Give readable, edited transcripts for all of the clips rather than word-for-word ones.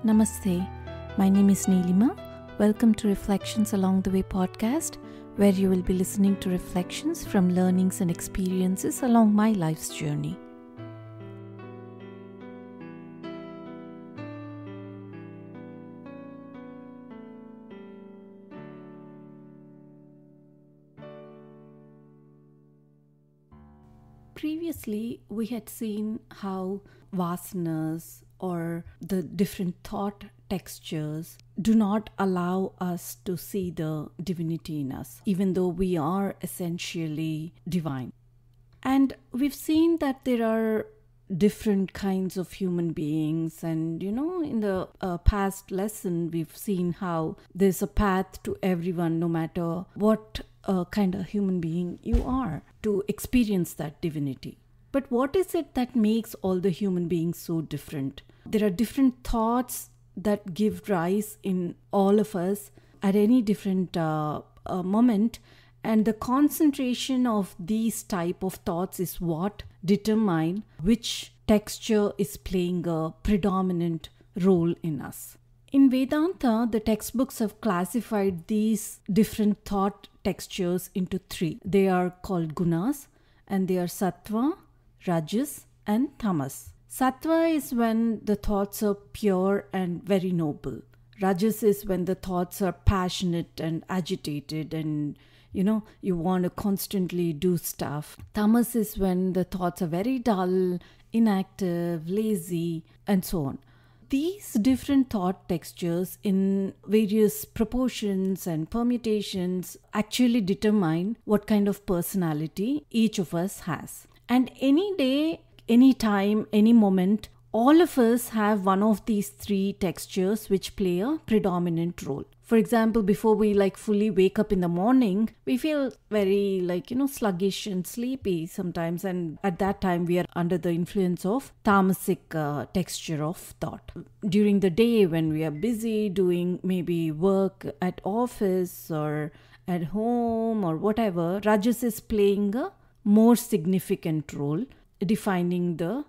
Namaste. My name is Neelima. Welcome to Reflections Along the Way podcast, where you will be listening to reflections from learnings and experiences along my life's journey. Previously, we had seen how varnas or the different thought textures do not allow us to see the divinity in us, even though we are essentially divine. And we've seen that there are different kinds of human beings, and in the past lesson we've seen how there's a path to everyone, no matter what kind of human being you are, to experience that divinity. But what is it that makes all the human beings so different? There are different thoughts that give rise in all of us at any different moment, and the concentration of these type of thoughts is what determine which texture is playing a predominant role in us. In Vedanta, the textbooks have classified these different thought textures into three. They are called Gunas, and they are Sattva, Rajas, and Tamas. Sattva is when the thoughts are pure and very noble. Rajas is when the thoughts are passionate and agitated and you want to constantly do stuff. Tamas is when the thoughts are very dull, inactive, lazy, and so on. These different thought textures in various proportions and permutations actually determine what kind of personality each of us has. And any day, any time, any moment, all of us have one of these three textures which play a predominant role. For example, before we fully wake up in the morning, we feel very sluggish and sleepy sometimes, and at that time we are under the influence of Tamasic texture of thought. During the day when we are busy doing maybe work at office or at home or whatever, Rajas is playing a more significant role, defining the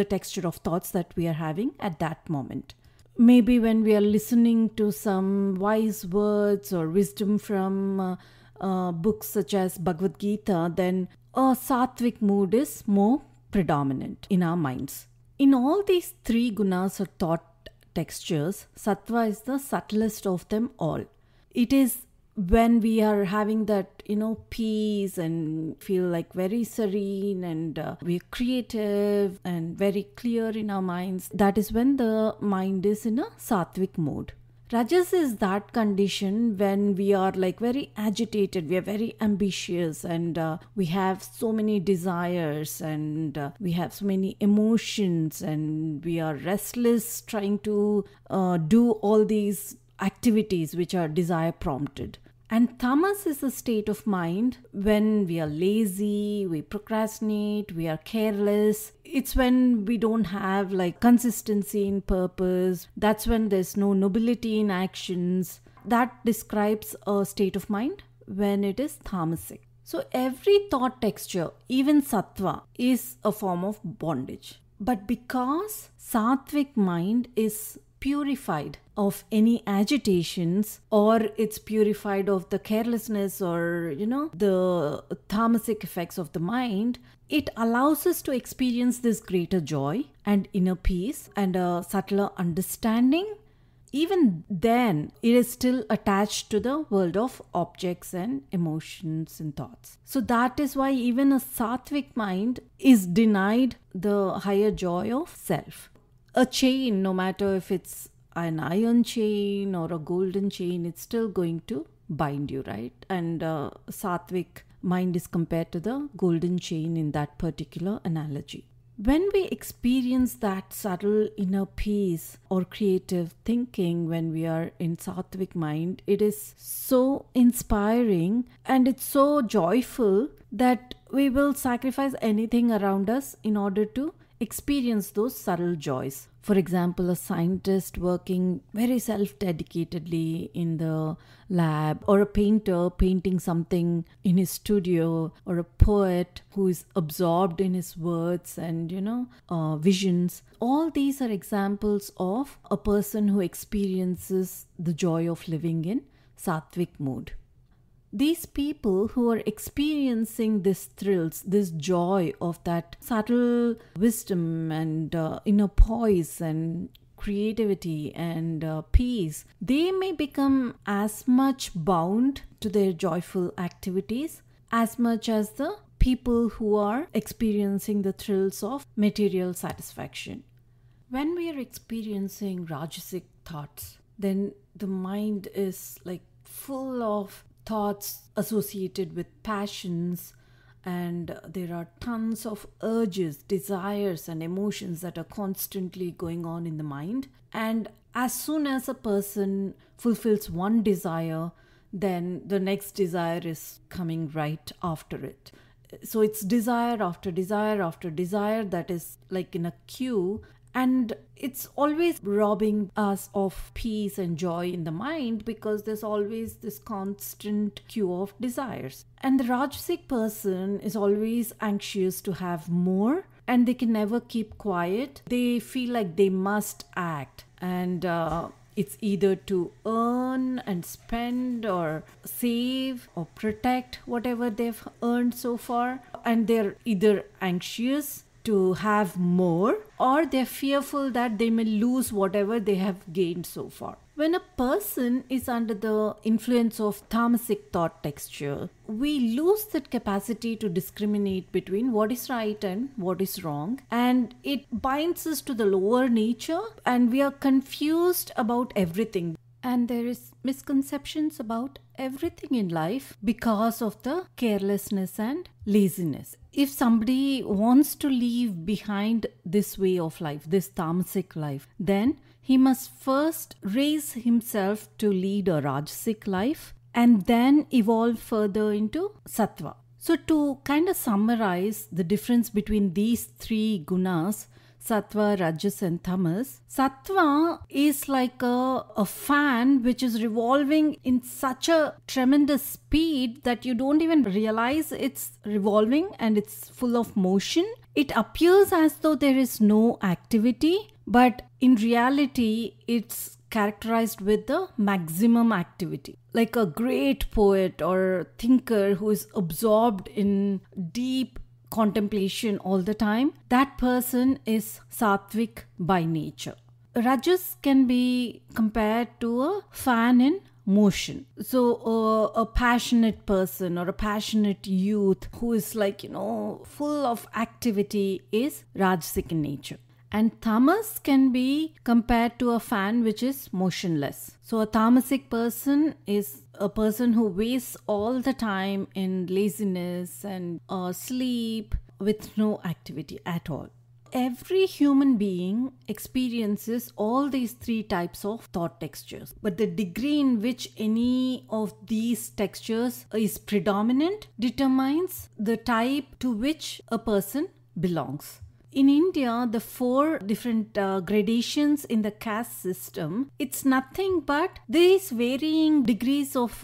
texture of thoughts that we are having at that moment. Maybe when we are listening to some wise words or wisdom from books such as Bhagavad Gita, then a Sattvic mood is more predominant in our minds. In all these three gunas or thought textures, Sattva is the subtlest of them all. It is when we are having that peace and feel like very serene and we're creative and very clear in our minds, that is when the mind is in a Sattvic mode. Rajas is that condition when we are very agitated, we are very ambitious, and we have so many desires, and we have so many emotions, and we are restless trying to do all these activities which are desire prompted. And tamas is a state of mind when we are lazy, we procrastinate, we are careless. It's when we don't have consistency in purpose. That's when there's no nobility in actions. That describes a state of mind when it is tamasic. So every thought texture, even sattva, is a form of bondage. But because sattvic mind is purified of any agitations, or it's purified of the carelessness or the tamasic effects of the mind, it allows us to experience this greater joy and inner peace and a subtler understanding. Even then, it is still attached to the world of objects and emotions and thoughts. So that is why even a sattvic mind is denied the higher joy of self. A chain, no matter if it's an iron chain or a golden chain, it's still going to bind you, right? And sattvic mind is compared to the golden chain in that particular analogy. When we experience that subtle inner peace or creative thinking when we are in sattvic mind, it is so inspiring and it's so joyful that we will sacrifice anything around us in order to experience those subtle joys. For example, a scientist working very self-dedicatedly in the lab, or a painter painting something in his studio, or a poet who is absorbed in his words and, visions. All these are examples of a person who experiences the joy of living in Sattvic mood. These people who are experiencing these thrills, this joy of that subtle wisdom and inner poise and creativity and peace, they may become as much bound to their joyful activities as much as the people who are experiencing the thrills of material satisfaction. When we are experiencing Rajasic thoughts, then the mind is like full of thoughts associated with passions, and there are tons of urges, desires and emotions that are constantly going on in the mind. And as soon as a person fulfills one desire, then the next desire is coming right after it. So it's desire after desire after desire that is like in a queue, and it's always robbing us of peace and joy in the mind because there's always this constant queue of desires. And the Rajasic person is always anxious to have more, and they can never keep quiet. They feel like they must act, and it's either to earn and spend or save or protect whatever they've earned so far. And they're either anxious to have more, or they're fearful that they may lose whatever they have gained so far. When a person is under the influence of Tamasic thought texture, we lose that capacity to discriminate between what is right and what is wrong, and it binds us to the lower nature, and we are confused about everything. And there is misconceptions about everything in life because of the carelessness and laziness. If somebody wants to leave behind this way of life, this Tamasic life, then he must first raise himself to lead a Rajasic life and then evolve further into Sattva. So to kind of summarize the difference between these three gunas, Sattva, Rajas and Tamas, Sattva is like a fan which is revolving in such a tremendous speed that you don't even realize it's revolving and it's full of motion. It appears as though there is no activity, but in reality it's characterized with the maximum activity. Like a great poet or thinker who is absorbed in deep contemplation all the time, that person is Sattvic by nature. Rajas can be compared to a fan in motion. So a passionate person or a passionate youth who is full of activity is Rajasic in nature. And Tamas can be compared to a fan which is motionless. So a Tamasic person is a person who wastes all the time in laziness and sleep with no activity at all. Every human being experiences all these three types of thought textures, but the degree in which any of these textures is predominant determines the type to which a person belongs. In India, the 4 different gradations in the caste system, it's nothing but these varying degrees of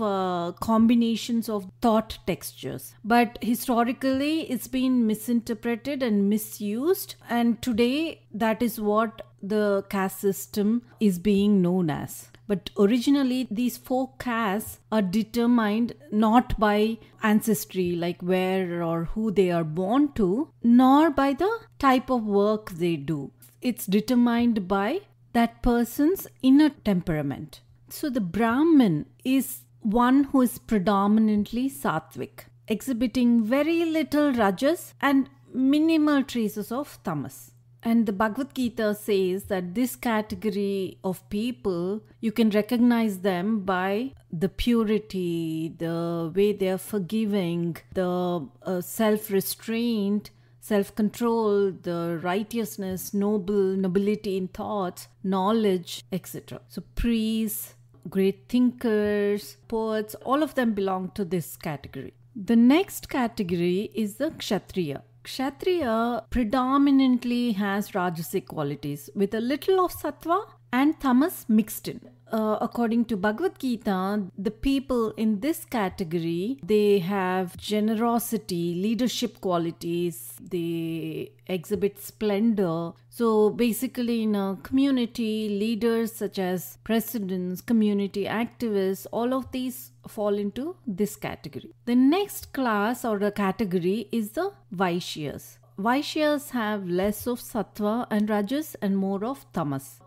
combinations of thought textures. But historically, it's been misinterpreted and misused. And today, that is what the caste system is being known as. But originally, these 4 castes are determined not by ancestry, like where or who they are born to, nor by the type of work they do. It's determined by that person's inner temperament. So the Brahmin is one who is predominantly Sattvic, exhibiting very little Rajas and minimal traces of Tamas. And the Bhagavad Gita says that this category of people, you can recognize them by the purity, the way they are forgiving, the self-restraint, self-control, the righteousness, nobility in thoughts, knowledge, etc. So priests, great thinkers, poets, all of them belong to this category. The next category is the Kshatriya. Kshatriya predominantly has Rajasic qualities with a little of Sattva and Tamas mixed in. According to Bhagavad Gita, the people in this category, they have generosity, leadership qualities, they exhibit splendor. So basically in a community, leaders such as presidents, community activists, all of these fall into this category. The next class or the category is the Vaishyas. Vaishyas have less of Sattva and Rajas and more of Tamas.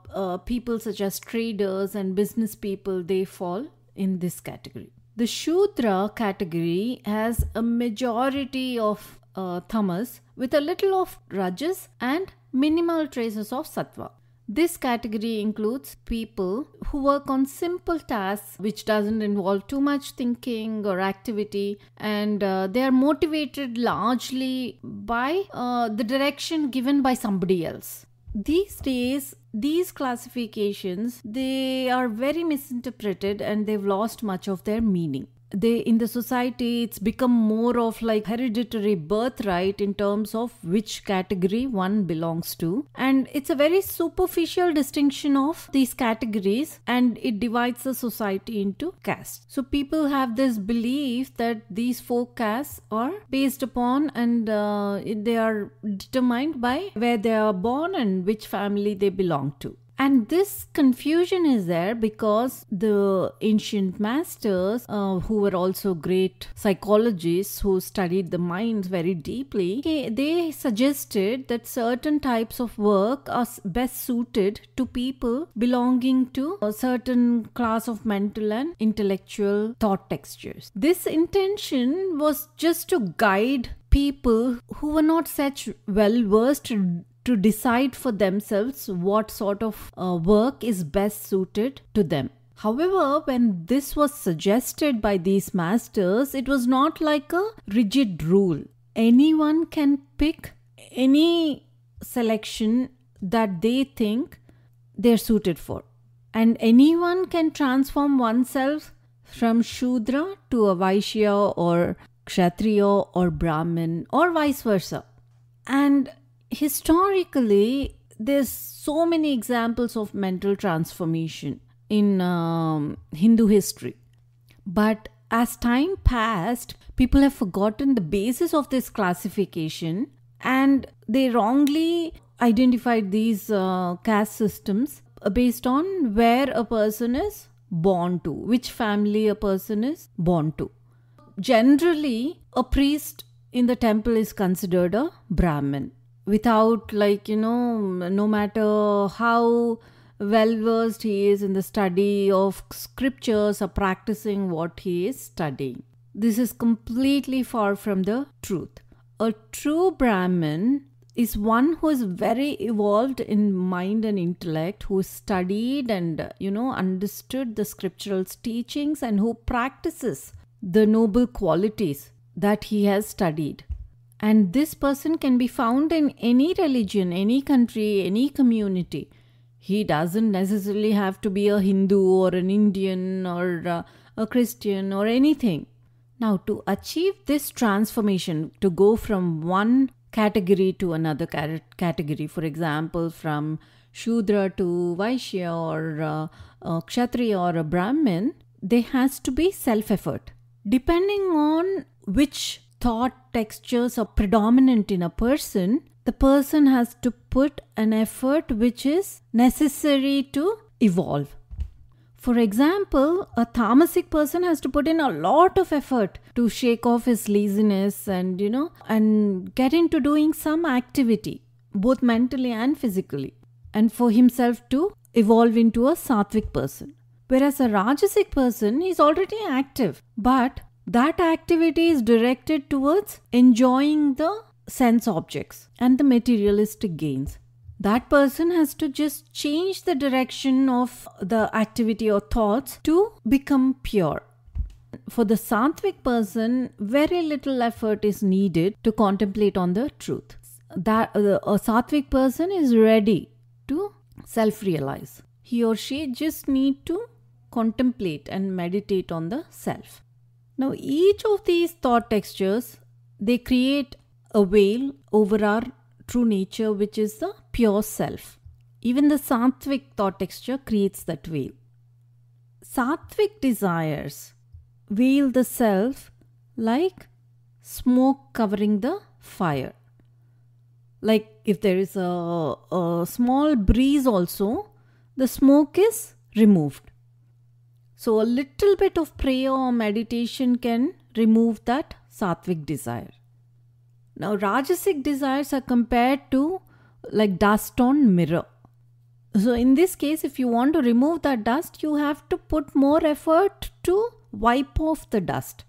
People such as traders and business people, they fall in this category. The Shudra category has a majority of Tamas with a little of Rajas and minimal traces of Sattva. This category includes people who work on simple tasks which doesn't involve too much thinking or activity, and they are motivated largely by the direction given by somebody else. These days, these classifications, they are very misinterpreted and they've lost much of their meaning. In the society, it's become more of like hereditary birthright in terms of which category one belongs to. And it's a very superficial distinction of these categories, and it divides the society into castes. So people have this belief that these four castes are based upon and they are determined by where they are born and which family they belong to. And this confusion is there because the ancient masters, who were also great psychologists who studied the minds very deeply, they suggested that certain types of work are best suited to people belonging to a certain class of mental and intellectual thought textures. This intention was just to guide people who were not such well versed to decide for themselves what sort of work is best suited to them. However, when this was suggested by these masters, it was not like a rigid rule. Anyone can pick any selection that they think they're suited for. And anyone can transform oneself from Shudra to a Vaishya or Kshatriya or Brahmin or vice versa. And historically, there's so many examples of mental transformation in Hindu history. But as time passed, people have forgotten the basis of this classification and they wrongly identified these caste systems based on where a person is born to, which family a person is born to. Generally, a priest in the temple is considered a Brahmin. Without no matter how well versed he is in the study of scriptures or practicing what he is studying. This is completely far from the truth. A true Brahmin is one who is very evolved in mind and intellect, who studied and understood the scriptural teachings and who practices the noble qualities that he has studied. And this person can be found in any religion, any country, any community. He doesn't necessarily have to be a Hindu or an Indian or a Christian or anything. Now, to achieve this transformation, to go from one category to another category, for example, from Shudra to Vaishya or Kshatriya or a Brahmin, there has to be self-effort. Depending on which thought textures are predominant in a person, the person has to put an effort which is necessary to evolve. For example, a Tamasic person has to put in a lot of effort to shake off his laziness and get into doing some activity, both mentally and physically, and for himself to evolve into a Sattvic person. Whereas a Rajasic person is already active, but that activity is directed towards enjoying the sense objects and the materialistic gains. That person has to just change the direction of the activity or thoughts to become pure. For the Sattvic person, very little effort is needed to contemplate on the truth. That a Sattvic person is ready to self-realize. He or she just need to contemplate and meditate on the self. Now, each of these thought textures, they create a veil over our true nature, which is the pure self. Even the Sattvic thought texture creates that veil. Sattvic desires veil the self like smoke covering the fire. Like if there is a small breeze also, the smoke is removed. So a little bit of prayer or meditation can remove that Sattvic desire. Now Rajasic desires are compared to like dust on mirror. So in this case, if you want to remove that dust, you have to put more effort to wipe off the dust.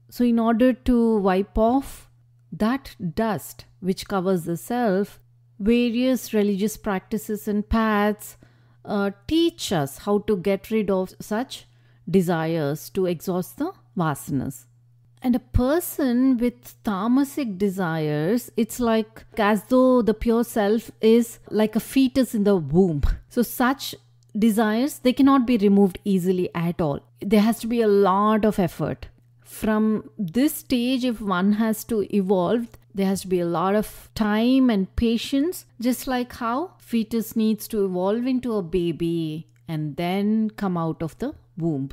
So in order to wipe off that dust which covers the self, various religious practices and paths teach us how to get rid of such desires to exhaust the vasanas. And a person with tamasic desires, it's like as though the pure self is like a fetus in the womb. So such desires, they cannot be removed easily at all. There has to be a lot of effort. From this stage, if one has to evolve, there has to be a lot of time and patience, just like how fetus needs to evolve into a baby and then come out of the womb.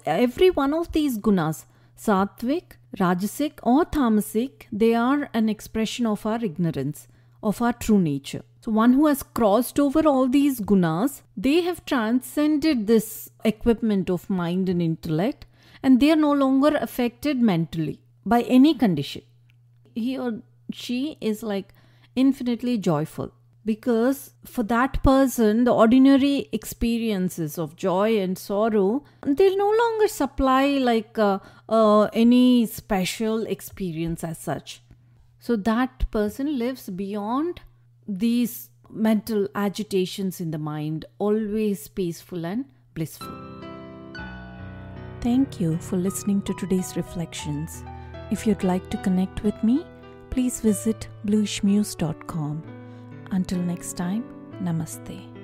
Every one of these gunas, Sattvic, Rajasic or Tamasic, they are an expression of our ignorance, of our true nature. So one who has crossed over all these gunas, they have transcended this equipment of mind and intellect, and they are no longer affected mentally by any condition. He or she is like infinitely joyful. Because for that person, the ordinary experiences of joy and sorrow, they no longer supply like any special experience as such. So that person lives beyond these mental agitations in the mind, always peaceful and blissful. Thank you for listening to today's reflections. If you'd like to connect with me, please visit bluishmuse.com. Until next time, Namaste.